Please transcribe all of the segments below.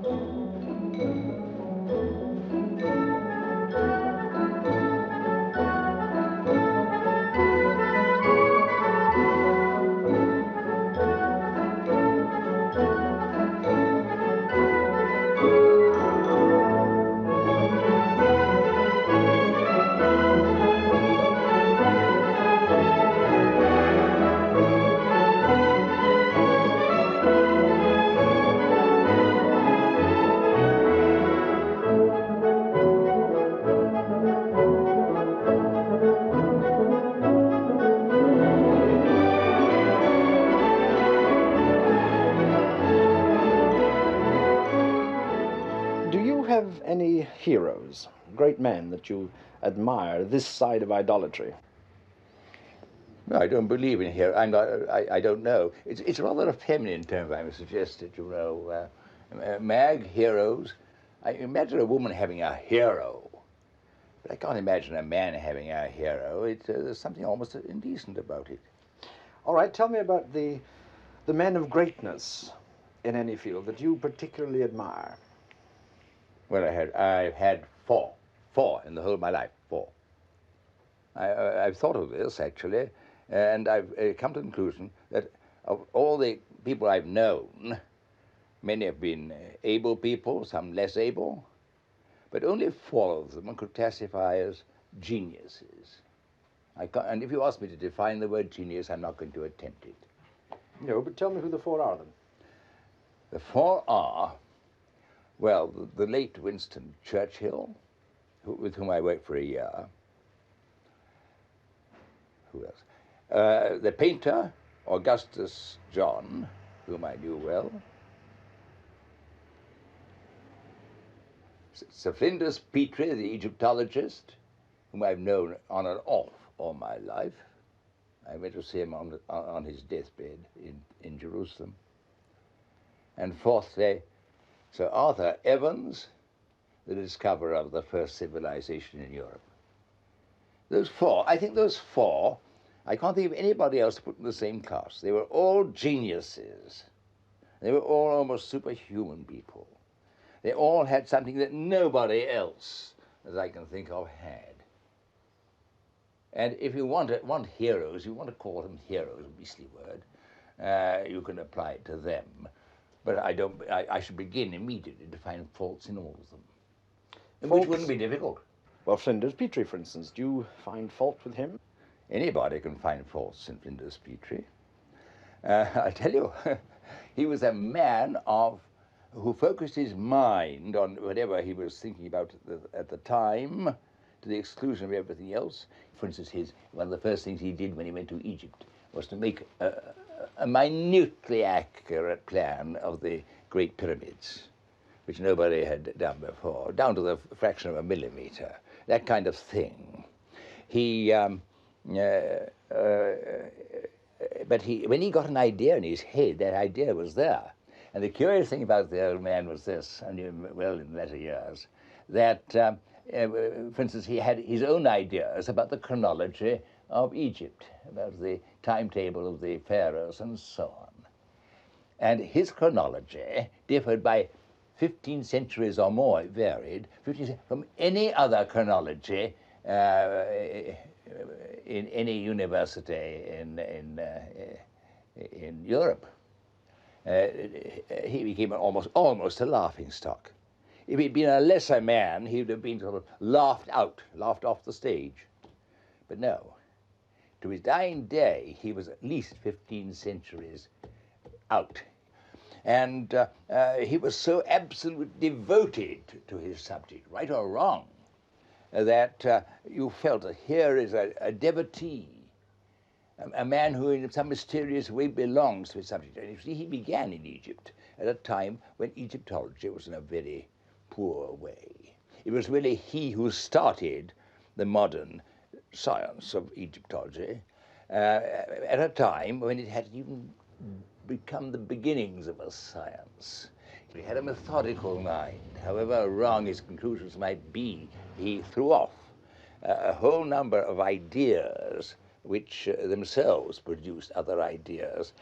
Do you have any heroes, great men that you admire this side of idolatry? No, I don't believe in hero. I'm not. I don't know. It's rather a feminine term. I would suggest it. You know, mag heroes. I imagine a woman having a hero, but I can't imagine a man having a hero. There's something almost indecent about it. All right, tell me about the men of greatness in any field that you particularly admire. Well, I've had four in the whole of my life. Four. I've thought of this actually, and I've come to the conclusion that of all the people I've known, many have been able people, some less able, but only four of them I could classify as geniuses. And if you ask me to define the word genius, I'm not going to attempt it. No, but tell me who the four are then. The four are, well, the late Winston Churchill, with whom I worked for a year. Who else? The painter, Augustus John, whom I knew well. Sir Flinders Petrie, the Egyptologist, whom I've known on and off all my life. I went to see him on his deathbed in Jerusalem. And fourthly, Sir Arthur Evans, the discoverer of the first civilization in Europe. Those four, I think those four, I can't think of anybody else to put in the same class. They were all geniuses. They were all almost superhuman people. They all had something that nobody else, as I can think of, had. And if you want heroes, you want to call them heroes, a beastly word, you can apply it to them. But I should begin immediately to find faults in all of them, which wouldn't be difficult. Well, Flinders Petrie, for instance, do you find fault with him? Anybody can find faults in Flinders Petrie. I tell you, he was a man who focused his mind on whatever he was thinking about at the time, to the exclusion of everything else. For instance, one of the first things he did when he went to Egypt was to make a minutely accurate plan of the Great Pyramids, which nobody had done before, down to the fraction of a millimeter, that kind of thing. But when he got an idea in his head, that idea was there. And the curious thing about the old man was this, I knew him well in later years, that, for instance, he had his own ideas about the chronology of Egypt, about the timetable of the pharaohs and so on. And his chronology differed by 15 centuries or more, it varied, from any other chronology in any university in Europe. He became almost a laughingstock. If he'd been a lesser man, he would have been sort of laughed off the stage. But no, to his dying day, he was at least 15 centuries out. And he was so absolutely devoted to his subject, right or wrong, that you felt that here is a devotee, a man who in some mysterious way belongs to his subject. And you see, he began in Egypt at a time when Egyptology was in a very poor way. It was really he who started the modern science of Egyptology at a time when it had even become the beginnings of a science. He had a methodical mind. However wrong his conclusions might be, he threw off a whole number of ideas which themselves produced other ideas.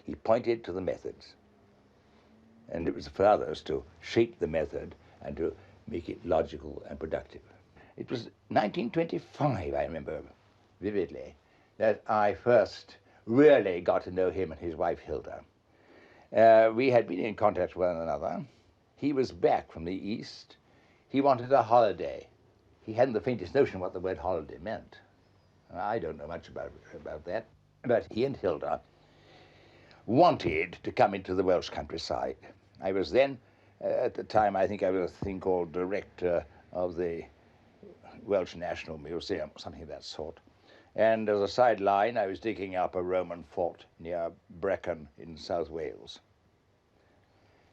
He pointed to the methods. and it was for others to shape the method and to make it logical and productive. It was 1925, I remember vividly, that I first really got to know him and his wife Hilda. We had been in contact with one another. He was back from the East. He wanted a holiday. He hadn't the faintest notion what the word holiday meant. I don't know much about that, but he and Hilda wanted to come into the Welsh countryside. I was then, at the time, I think I was a thing called director of the Welsh National Museum, something of that sort. And as a sideline, I was digging up a Roman fort near Brecon in South Wales.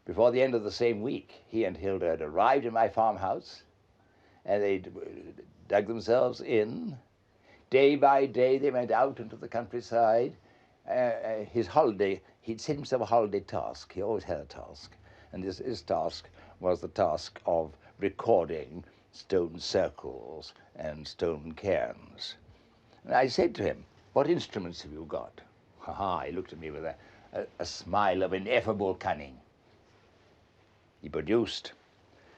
Before the end of the same week, he and Hilda had arrived in my farmhouse, and they dug themselves in. Day by day, they went out into the countryside. His holiday, he'd set himself a holiday task. He always had a task. And his task was the task of recording stone circles and stone cairns. And I said to him, "What instruments have you got?" Ha ha, he looked at me with a smile of ineffable cunning. He produced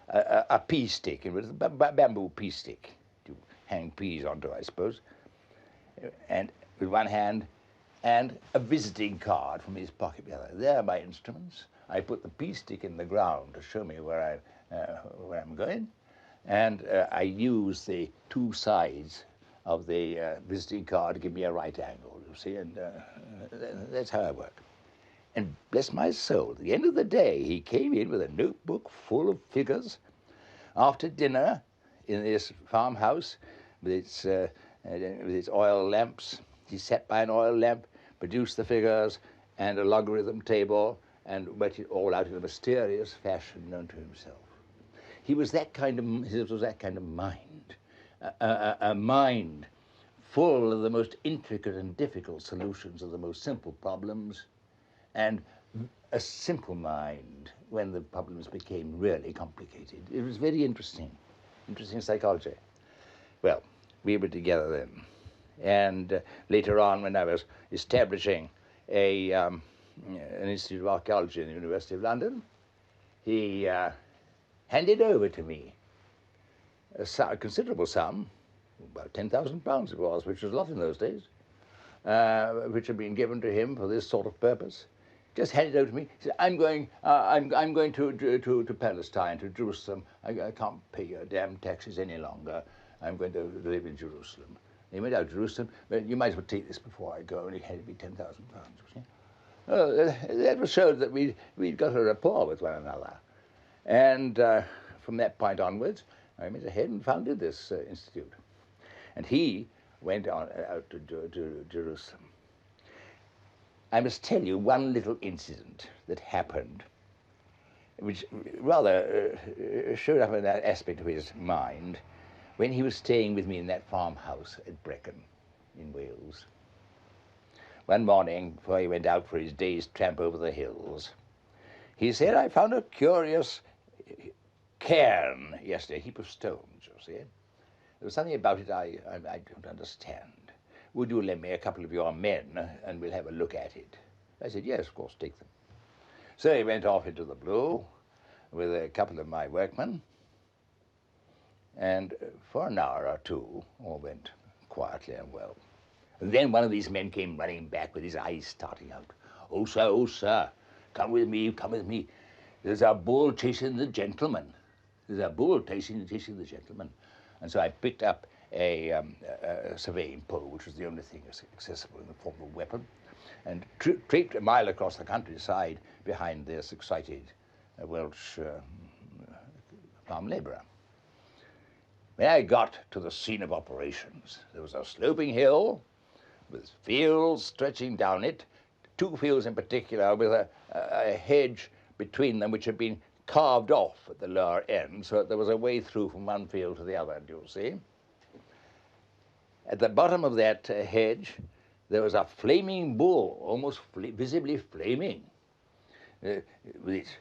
a pea stick, it was a bamboo pea stick to hang peas onto, I suppose, and with one hand, and a visiting card from his pocket with the other. There are my instruments. I put the pea stick in the ground to show me where I'm going, and I use the two sides of the visiting card to give me a right angle, you see, and that's how I work. And bless my soul, at the end of the day, he came in with a notebook full of figures. After dinner, in this farmhouse, with its oil lamps, he sat by an oil lamp, produced the figures and a logarithm table, and worked it all out in a mysterious fashion known to himself. He was that kind of, his was that kind of mind, a mind full of the most intricate and difficult solutions of the most simple problems, and a simple mind when the problems became really complicated. It was very interesting psychology. Well, we were together then. And later on, when I was establishing an Institute of Archaeology in the University of London, he handed over to me a considerable sum, about £10,000 it was, which was a lot in those days, which had been given to him for this sort of purpose. Just handed it over to me. He said, I'm going to Palestine, to Jerusalem. I can't pay your damn taxes any longer. I'm going to live in Jerusalem. He went out to Jerusalem, but you might as well take this before I go, and he handed me £10,000. That showed that we'd got a rapport with one another. And from that point onwards, I went ahead and founded this institute. And he went out to Jerusalem. I must tell you one little incident that happened, which rather showed up in that aspect of his mind when he was staying with me in that farmhouse at Brecon in Wales. One morning, before he went out for his day's tramp over the hills, he said, "I found a curious cairn yesterday, a heap of stones, you see. There was something about it I don't understand. Would you lend me a couple of your men and we'll have a look at it?" I said, "Yes, of course, take them." So he went off into the blue with a couple of my workmen, and for an hour or two, all went quietly and well. And then one of these men came running back with his eyes starting out. Oh, sir, come with me, come with me. There's a bull chasing the gentleman. There's a bull chasing the gentleman." And so I picked up a surveying pole, which was the only thing accessible in the form of a weapon, and traipsed a mile across the countryside behind this excited Welsh farm labourer. When I got to the scene of operations, there was a sloping hill with fields stretching down it, two fields in particular with a hedge between them which had been carved off at the lower end, so that there was a way through from one field to the other, do you see? At the bottom of that hedge, there was a flaming bull, almost visibly flaming, with its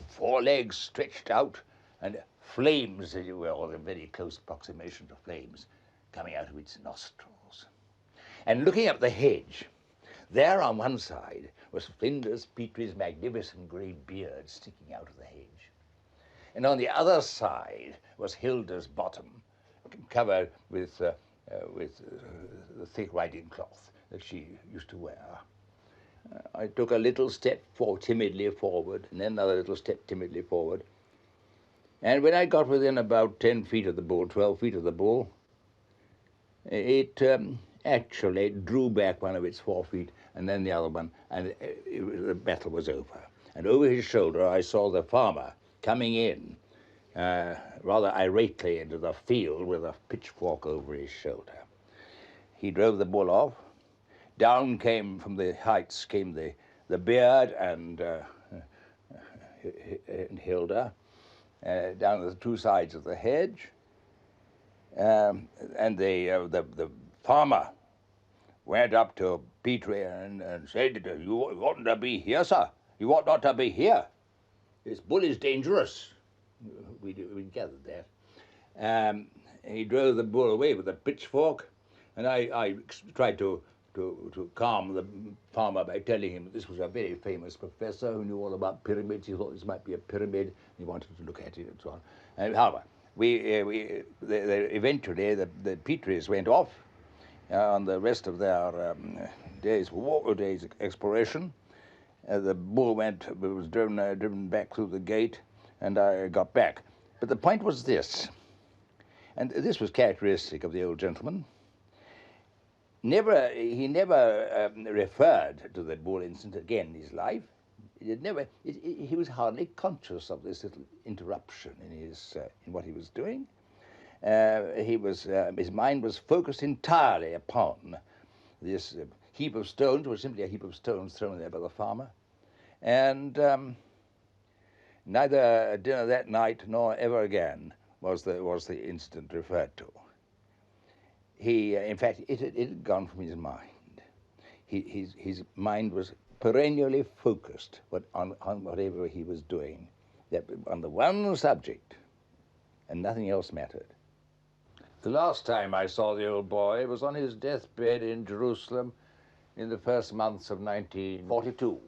forelegs stretched out, and flames, as you will, or a very close approximation to flames, coming out of its nostrils. And looking up the hedge, there on one side was Flinders Petrie's magnificent grey beard sticking out of the hedge. And on the other side was Hilda's bottom, covered with the thick riding cloth that she used to wear. I took a little step timidly forward, and then another little step timidly forward. And when I got within about 10 feet of the bull, 12 feet of the bull, it actually drew back one of its 4 feet and then the other one, and the battle was over. And over his shoulder I saw the farmer coming in rather irately into the field with a pitchfork over his shoulder. He drove the bull off. Down came from the heights came the beard and Hilda, down the two sides of the hedge. And the farmer went up to Petrie and said, "You oughtn't to be here, sir. You ought not to be here. This bull is dangerous." We gathered that. He drove the bull away with a pitchfork, and I tried to calm the farmer by telling him that this was a very famous professor who knew all about pyramids. He thought this might be a pyramid. He wanted to look at it and so on. And however, eventually the Petries went off on the rest of their day's exploration. The bull was driven back through the gate, and I got back. But the point was this, and this was characteristic of the old gentleman. He never referred to the bull incident again in his life. He was hardly conscious of this little interruption in what he was doing. His mind was focused entirely upon this heap of stones, which was simply a heap of stones thrown there by the farmer. And neither at dinner that night nor ever again was the incident referred to. In fact, it had gone from his mind. His mind was perennially focused on whatever he was doing, on the one subject, and nothing else mattered. The last time I saw the old boy was on his deathbed in Jerusalem in the first months of 1942.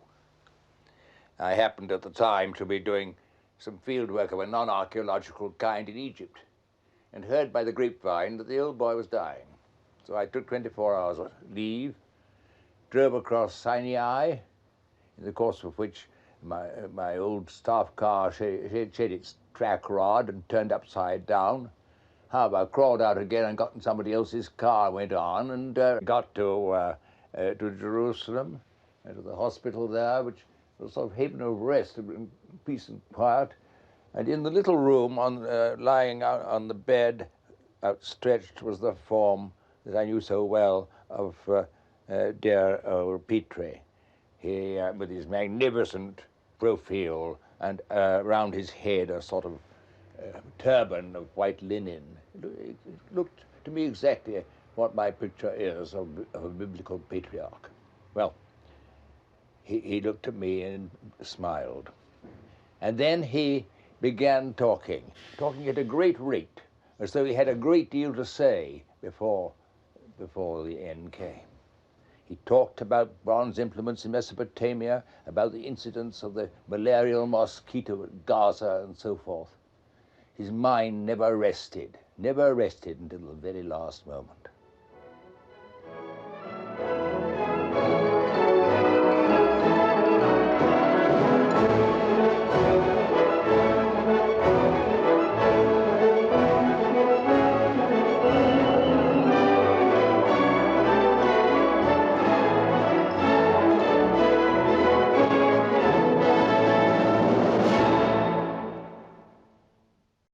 I happened at the time to be doing some field work of a non-archaeological kind in Egypt, and heard by the grapevine that the old boy was dying. So I took 24 hours leave, drove across Sinai, in the course of which my old staff car shed its track rod and turned upside down. However, I crawled out again and got in somebody else's car, went on, and got to Jerusalem, and to the hospital there, which was a sort of haven of rest, peace and quiet. And in the little room, lying out on the bed, outstretched, was the form that I knew so well of dear old Petrie. He, with his magnificent profile and round his head a sort of turban of white linen. It looked to me exactly what my picture is of a biblical patriarch. Well, he looked at me and smiled. And then he began talking at a great rate, as though he had a great deal to say before the end came. He talked about bronze implements in Mesopotamia, about the incidents of the malarial mosquito at Gaza, and so forth. His mind never rested until the very last moment.